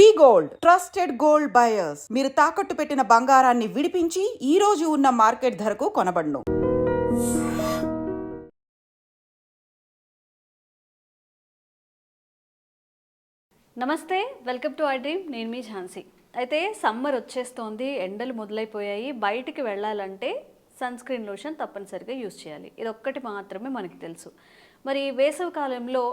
వి gold trusted gold buyers. మీరు తాకట్టు పెట్టిన బంగారాన్ని విడిపించి ఈ రోజు ఉన్న మార్కెట్ ధరకు కొనబడును. నమస్తే, వెల్కమ్ టు ఐ డ్రీమ్. నేను మీ ఝాన్సీ. అయితే సమ్మర్ వచ్చేస్తోంది, ఎండలు మొదలైపోయాయి. బయటికి వెళ్ళాలంటే సన్ స్క్రీన్ లోషన్ తప్పనిసరిగా యూజ్ చేయాలి. ఇది ఒక్కటి మాత్రమే మనకి తెలుసు. మరి వేసవి కాలంలో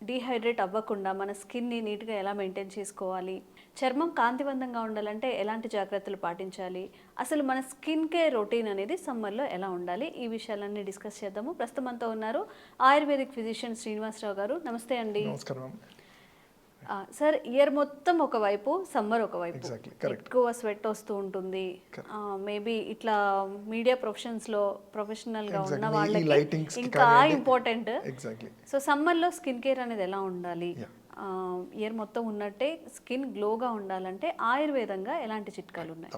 డీహైడ్రేట్ అవ్వకుండా మన స్కిన్ని నీట్గా ఎలా మెయింటైన్ చేసుకోవాలి, చర్మం కాంతివంతంగా ఉండాలంటే ఎలాంటి జాగ్రత్తలు పాటించాలి, అసలు మన స్కిన్ కేర్ రొటీన్ అనేది సమ్మర్లో ఎలా ఉండాలి, ఈ విషయాలన్నీ డిస్కస్ చేద్దాము. ప్రస్తుతం అంతా ఉన్నారు ఆయుర్వేదిక్ ఫిజిషియన్ శ్రీనివాసరావు గారు. నమస్తే అండి. నమస్కారం సార్, ఇయర్ మొత్తం ఒకవైపు, సమ్మర్ ఒకవైపు, ఎక్కువ స్వెట్ వస్తూ ఉంటుంది. మేబీ ఇట్లా మీడియా ప్రొఫెషనల్ గా ఉన్న వాళ్ళకి ఇంకా ఇంపార్టెంట్. సో సమ్మర్ లో స్కిన్ కేర్ అనేది ఎలా ఉండాలి, ఇయర్ మొత్తం ఉన్నట్టే స్కిన్ గ్లోగా ఉండాలంటే ఆయుర్వేదంగా ఎలాంటి చిట్కాలు ఉన్నాయి?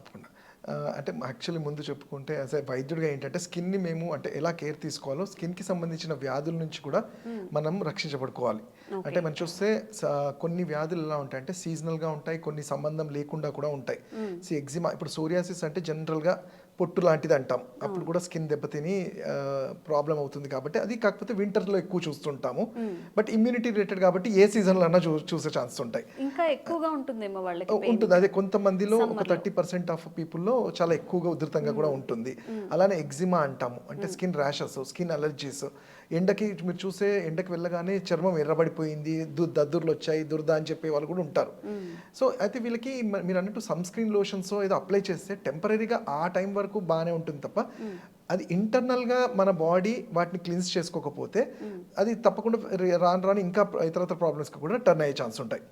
అంటే యాక్చువల్లీ ముందు చెప్పుకుంటే యాజ్ ఏ వైద్యుడిగా ఏంటంటే స్కిన్ని మేము అంటే ఎలా కేర్ తీసుకోవాలో, స్కిన్కి సంబంధించిన వ్యాధుల నుంచి కూడా మనం రక్షించబడుకోవాలి. అంటే మనం చూస్తే కొన్ని వ్యాధులు ఎలా ఉంటాయంటే సీజనల్గా ఉంటాయి, కొన్ని సంబంధం లేకుండా కూడా ఉంటాయి. ఎగ్జిమా, ఇప్పుడు సోరియాసిస్ అంటే జనరల్గా పొట్టు లాంటిది అంటాం, అప్పుడు కూడా స్కిన్ దెబ్బతిని ప్రాబ్లం అవుతుంది. కాబట్టి అది కాకపోతే వింటర్లో ఎక్కువ చూస్తుంటాము. బట్ ఇమ్యూనిటీ రిలేటెడ్ కాబట్టి ఏ సీజన్లో అన్నా చూసే ఛాన్స్ ఉంటాయి. ఇంకా ఎక్కువగా ఉంటుందేమో వాళ్ళకి ఉంటుంది. అదే కొంతమందిలో ఒక 30% ఆఫ్ పీపుల్లో చాలా ఎక్కువగా ఉధృతంగా కూడా ఉంటుంది. అలానే ఎగ్జిమా అంటాము, అంటే స్కిన్ ర్యాషెస్, స్కిన్ అలర్జీస్. ఎండకి మీరు చూసే ఎండకి వెళ్ళగానే చర్మం ఎర్రబడిపోయింది, దద్దుర్లు వచ్చాయి, దురద అని చెప్పే వాళ్ళు కూడా ఉంటారు. సో అయితే వీళ్ళకి మీరు అన్నట్టు సన్ స్క్రీన్ లోషన్స్ ఏదో అప్లై చేస్తే టెంపరీగా ఆ టైం వరకు బాగానే ఉంటుంది తప్ప అది ఇంటర్నల్గా మన బాడీ వాటిని క్లీన్స్ చేసుకోకపోతే అది తప్పకుండా రాను ఇంకా ఇతరత్ర ప్రాబ్లమ్స్కి కూడా టర్న్ అయ్యే ఛాన్స్ ఉంటాయి.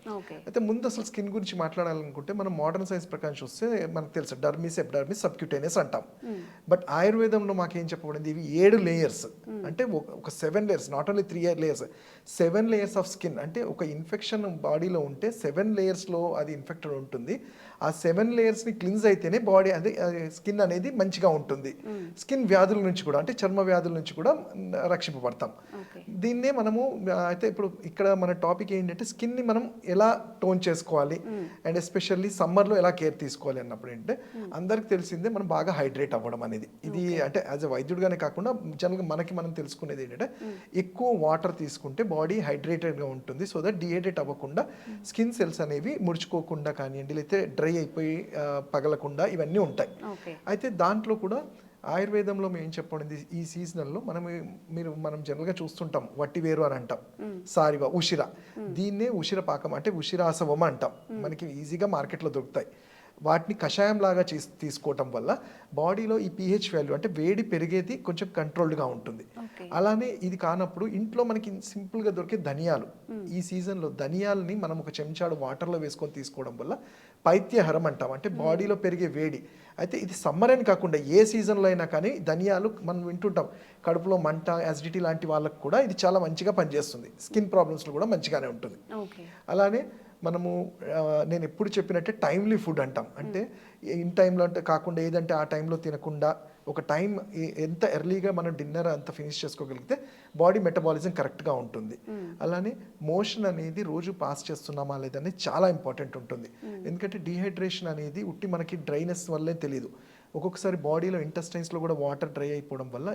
అయితే ముందు అసలు స్కిన్ గురించి మాట్లాడాలనుకుంటే మనం మోడర్న్ సైన్స్ ప్రకారం చూస్తే మనకు తెలుసు డర్మిస్, ఎపిడర్మిస్, సబ్క్యూటేనియస్ అంటాం. బట్ ఆయుర్వేదంలో మాకేం చెప్పబడింది, ఇవి 7 లేయర్స్. అంటే ఒక 7 layers, not only 3 layers, 7 layers of skin. అంటే ఒక ఇన్ఫెక్షన్ బాడీలో ఉంటే 7 లేయర్స్లో అది ఇన్ఫెక్టెడ్ ఉంటుంది. ఆ 7 లేయర్స్ని క్లీన్స్ అయితేనే బాడీ అది స్కిన్ అనేది మంచిగా ఉంటుంది. స్కిన్ వ్యాధుల నుంచి కూడా, అంటే చర్మ వ్యాధుల నుంచి కూడా రక్షింపబడతాం. దీన్నే మనము అయితే ఇప్పుడు ఇక్కడ మన టాపిక్ ఏంటంటే స్కిన్ని మనం ఎలా టోన్ చేసుకోవాలి అండ్ ఎస్పెషల్లీ సమ్మర్లో ఎలా కేర్ తీసుకోవాలి అన్నప్పుడు ఏంటంటే అందరికి తెలిసిందే మనం బాగా హైడ్రేట్ అవ్వడం అనేది. ఇది అంటే యాజ్ ఎ వైద్యుడిగానే కాకుండా జనరల్గా మనం తెలుసుకునేది ఏంటంటే ఎక్కువ వాటర్ తీసుకుంటే బాడీ హైడ్రేటెడ్గా ఉంటుంది. సో దట్ డిహైడ్రేట్ అవ్వకుండా స్కిన్ సెల్స్ అనేవి ముడుచుకోకుండా కానివ్వండి, లేకపోతే డ్రై అయిపోయి పగలకుండా ఇవన్నీ ఉంటాయి. అయితే దాంట్లో కూడా ఆయుర్వేదంలో మేము ఏం చెప్పండి, ఈ సీజనల్లో మనం జనరల్గా చూస్తుంటాం వట్టివేరు అని అంటాం, సారివా, ఉషిర. దీన్నే ఉషిర పాకం అంటే ఉషిరాసవం అంటాం. మనకి ఈజీగా మార్కెట్లో దొరుకుతాయి. వాటిని కషాయం లాగా తీసుకోవటం వల్ల బాడీలో ఈ పీహెచ్ వాల్యూ అంటే వేడి పెరిగేది కొంచెం కంట్రోల్డ్గా ఉంటుంది. అలానే ఇది కానప్పుడు ఇంట్లో మనకి సింపుల్గా దొరికే ధనియాలు, ఈ సీజన్లో ధనియాలని మనం ఒక చెంచాడు వాటర్లో వేసుకొని తీసుకోవడం వల్ల పైత్యహరం అంటాం, అంటే బాడీలో పెరిగే వేడి. అయితే ఇది సమ్మర్ అని కాకుండా ఏ సీజన్లో అయినా కానీ ధనియాలు మనం వింటుంటాం, కడుపులో మంట, యాసిడిటీ లాంటి వాళ్ళకు కూడా ఇది చాలా మంచిగా పనిచేస్తుంది. స్కిన్ ప్రాబ్లమ్స్లో కూడా మంచిగానే ఉంటుంది. అలానే మనము నేను ఎప్పుడు చెప్పినట్టే టైమ్లీ ఫుడ్ అంటాం, అంటే ఇన్ టైంలో అంటే కాకుండా ఏదంటే ఆ టైంలో తినకుండా ఒక టైం ఎంత ఎర్లీగా మనం డిన్నర్ అంతా ఫినిష్ చేసుకోగలిగితే బాడీ మెటబాలిజం కరెక్ట్గా ఉంటుంది. అలానే మోషన్ అనేది రోజు పాస్ చేస్తున్నామా లేదని చాలా ఇంపార్టెంట్ ఉంటుంది. ఎందుకంటే డీహైడ్రేషన్ అనేది ఉట్టి మనకి డ్రైనెస్ వల్లే తెలియదు. ఒక్కొక్కసారి బాడీలో ఇంటెస్టైన్స్లో కూడా వాటర్ డ్రై అయిపోవడం వల్ల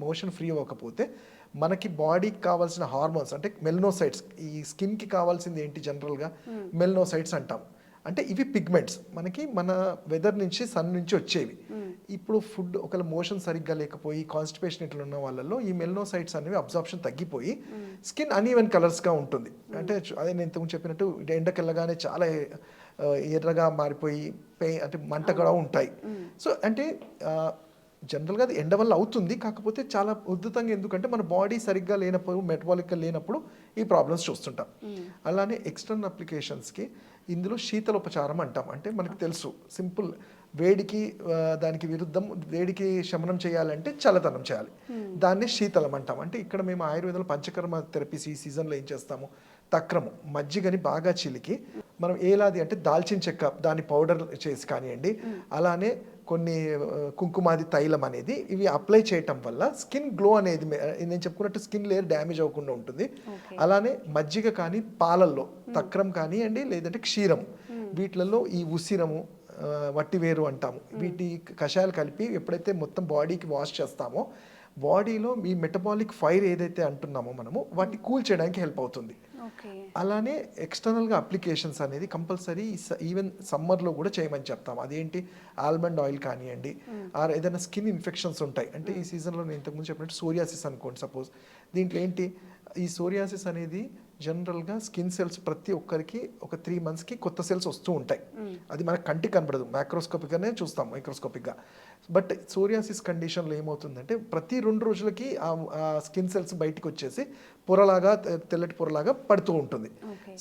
మోషన్ ఫ్రీ అవ్వకపోతే మనకి బాడీకి కావాల్సిన హార్మోన్స్ అంటే మెలనోసైట్స్, ఈ స్కిన్కి కావాల్సింది ఏంటి జనరల్గా మెలనోసైట్స్ అంటాం. అంటే ఇవి పిగ్మెంట్స్ మనకి మన వెదర్ నుంచి, సన్ నుంచి వచ్చేవి. ఇప్పుడు ఫుడ్ ఒకవేళ మోషన్ సరిగ్గా లేకపోయి కాన్స్టిపేషన్ ఇట్లా ఉన్న వాళ్ళలో ఈ మెలనోసైట్స్ అనేవి అబ్జార్ప్షన్ తగ్గిపోయి స్కిన్ అన్ఈవెన్ కలర్స్గా ఉంటుంది. అంటే అదే నేను ఇంతకు చెప్పినట్టు ఎండకెళ్ళగానే చాలా ఎర్రగా మారిపోయి అంటే మంట కూడా ఉంటాయి. సో అంటే జనరల్గా అది ఎండ వల్ల అవుతుంది, కాకపోతే చాలా ఉద్ధృతంగా, ఎందుకంటే మన బాడీ సరిగ్గా లేనప్పుడు, మెటబాలిక్గా లేనప్పుడు ఈ ప్రాబ్లమ్స్ చూస్తుంటాం. అలానే ఎక్స్టర్నల్ అప్లికేషన్స్కి ఇందులో శీతలోపచారం అంటాం. అంటే మనకు తెలుసు సింపుల్, వేడికి దానికి విరుద్ధం, వేడికి శమనం చేయాలంటే చల్లదనం చేయాలి, దాన్ని శీతలం అంటాం. అంటే ఇక్కడ మేము ఆయుర్వేదంలో పంచకర్మ థెరపీస్ ఈ సీజన్లో ఏం చేస్తాము, తక్రము, మజ్జిగని బాగా చిలికి మనం ఏలాది అంటే దాల్చిన చెక్క దాన్ని పౌడర్ చేసి కానివ్వండి, అలానే కొన్ని కుంకుమాది తైలం అనేది ఇవి అప్లై చేయటం వల్ల స్కిన్ గ్లో అనేది నేను చెప్పుకున్నట్టు స్కిన్ లేయర్ డ్యామేజ్ అవ్వకుండా ఉంటుంది. అలానే మజ్జిగ కానీ పాలల్లో తక్రం కానివ్వండి, లేదంటే క్షీరం, వీటిలలో ఈ ఉసిరము వట్టివేరు అంటాము, వీటి కషాయాలు కలిపి ఎప్పుడైతే మొత్తం బాడీకి వాష్ చేస్తామో బాడీలో మీ మెటబాలిక్ ఫైర్ ఏదైతే అంటున్నామో మనము వాటిని కూల్ చేయడానికి హెల్ప్ అవుతుంది. ఓకే. అలానే ఎక్స్టర్నల్గా అప్లికేషన్స్ అనేది కంపల్సరీ ఈవెన్ సమ్మర్లో కూడా చేయమని చెప్తాం. అదేంటి ఆల్మండ్ ఆయిల్ కానివ్వండి, ఆర్ ఏదైనా స్కిన్ ఇన్ఫెక్షన్స్ ఉంటాయి అంటే ఈ సీజన్లో నేను ఇంతకుముందు చెప్పినట్టు సోరియాసిస్ అనుకోండి సపోజ్, దీంట్లో ఏంటి ఈ సోరియాసిస్ అనేది జనరల్గా స్కిన్ సెల్స్ ప్రతి ఒక్కరికి ఒక 3 monthsకి కొత్త సెల్స్ వస్తూ ఉంటాయి. అది మనకు కంటికి కనబడదు, మ్యాక్రోస్కోపిక్గానే చూస్తాం మైక్రోస్కోపిక్గా. బట్ సోరియాసిస్ కండిషన్లో ఏమవుతుందంటే ప్రతి 2 రోజులకి ఆ స్కిన్ సెల్స్ బయటికి వచ్చేసి పొరలాగా తెల్లటి పొరలాగా పడుతూ ఉంటుంది.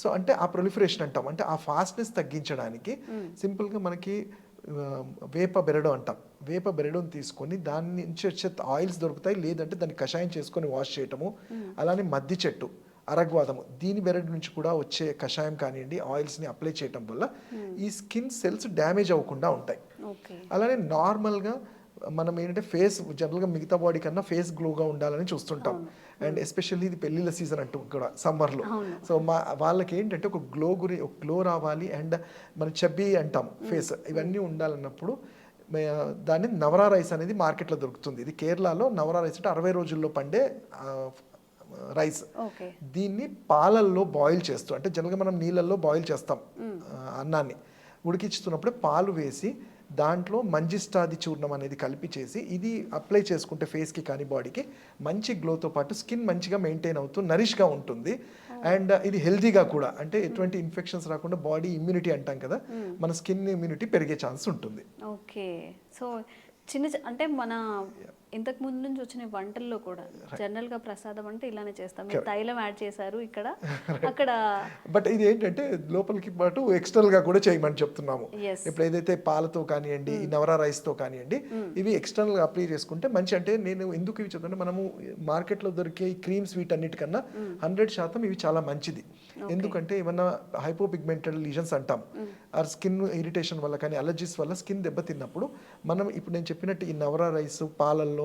సో అంటే ఆ ప్రొలిఫరేషన్ అంటాం, అంటే ఆ ఫాస్ట్నెస్ తగ్గించడానికి సింపుల్గా మనకి వేప బెరడు అంటాం, వేప బెరడుని తీసుకొని దాని నుంచి వచ్చే ఆయిల్స్ దొరుకుతాయి, లేదంటే దాన్ని కషాయం చేసుకొని వాష్ చేయటము. అలానే మద్ది చెట్టు, అరగ్వాదము, దీని బెరడు నుంచి కూడా వచ్చే కషాయం కానివ్వండి ఆయిల్స్ని అప్లై చేయటం వల్ల ఈ స్కిన్ సెల్స్ డ్యామేజ్ అవ్వకుండా ఉంటాయి. అలానే నార్మల్గా మనం ఏంటంటే ఫేస్ జనరల్గా మిగతా బాడీ కన్నా ఫేస్ గ్లోగా ఉండాలని చూస్తుంటాం. అండ్ ఎస్పెషల్లీ ఇది పెళ్ళిళ్ళ సీజన్ అంటూ కూడా సమ్మర్లో. సో వాళ్ళకి ఏంటంటే ఒక గ్లో రావాలి అండ్ మనం చబ్బీ అంటాం ఫేస్, ఇవన్నీ ఉండాలన్నప్పుడు దాన్ని నవరా రైస్ అనేది మార్కెట్లో దొరుకుతుంది. ఇది కేరళలో నవరా రైస్ అంటే 60 రోజుల్లో పండే రైస్. దీన్ని పాలల్లో బాయిల్ చేస్తూ, అంటే జనరల్గా మనం నీళ్ళల్లో బాయిల్ చేస్తాం అన్నాన్ని, ఉడికిస్తున్నప్పుడే పాలు వేసి దాంట్లో మంజిస్టాది చూర్ణం అనేది కలిపి చేసి ఇది అప్లై చేసుకుంటే ఫేస్కి కానీ బాడీకి మంచి గ్లోతో పాటు స్కిన్ మంచిగా మెయింటైన్ అవుతూ నరిష్గా ఉంటుంది. అండ్ ఇది హెల్తీగా కూడా, అంటే ఎటువంటి ఇన్ఫెక్షన్స్ రాకుండా బాడీ ఇమ్యూనిటీ అంటాం కదా, మన స్కిన్ ఇమ్యూనిటీ పెరిగే ఛాన్స్ ఉంటుంది. ఓకే. సో అంటే మన ఇంతకు ముందు నుంచి వచ్చిన వంటల్లో కూడా జనరల్ గా ప్రసాదం అంటే ఇలానే చేస్తాం, మీరు తైలం యాడ్ చేశారు ఇక్కడ అక్కడ. బట్ ఇది ఏంటంటే లోపలికి పాటు ఎక్స్టర్నల్ గా కూడా చేయమని చెప్తున్నాము. ఇప్పుడు ఏదైతే పాలతో కానివ్వండి ఈ నవరా రైస్ తో కానివ్వండి ఇవి ఎక్స్టర్నల్ గా అప్లై చేసుకుంటే మంచి, అంటే నేను ఎందుకు ఇవి చెప్తానంటే మనము మార్కెట్ లో దొరికే క్రీమ్స్ వీటన్నిటికన్నా 100% ఇవి చాలా మంచిది. ఎందుకంటే ఏమన్నా హైపోపిగ్మెంటెడ్ లీజన్స్ అంటాం, ఆ స్కిన్ ఇరిటేషన్ వల్ల కానీ అలర్జీస్ వల్ల స్కిన్ దెబ్బతిన్నప్పుడు మనం ఇప్పుడు నేను చెప్పినట్టు ఈ నవరా రైస్ పాలల్లో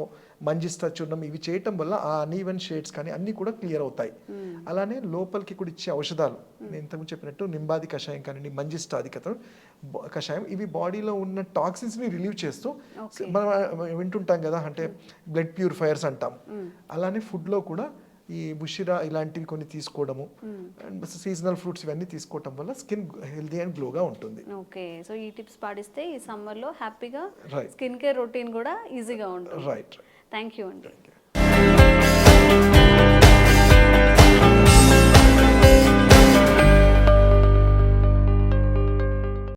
మంజిస్టా చూర్ణం ఇవి చేయటం వల్ల ఆ అన్ఈవెన్ షేడ్స్ కానీ అన్నీ కూడా క్లియర్ అవుతాయి. అలానే లోపలికి కూడా ఇచ్చే ఔషధాలు నేను ఇంతకుముందు చెప్పినట్టు నింబాది కషాయం కానివ్వండి, మంజిస్టాది కషాయం, ఇవి బాడీలో ఉన్న టాక్సిన్స్ని రిలీవ్ చేస్తూ మనం వింటుంటాం కదా, అంటే బ్లడ్ ప్యూరిఫైయర్స్ అంటాం. అలానే ఫుడ్లో కూడా ఈ బుషిరా ఇలాంటివి కొన్ని తీసుకోవడము అండ్ సీజనల్ ఫ్రూట్స్ ఇవన్నీ తీసుకోవడం వల్ల స్కిన్ హెల్తీ అండ్ గ్లోగా ఉంటుంది. ఓకే. సో ఈ టిప్స్ పాటిస్తే ఈ సమ్మర్లో హ్యాపీగా స్కిన్ కేర్ రొటీన్ కూడా ఈజీగా ఉంటుంది. రైట్. థ్యాంక్ యూ అండి.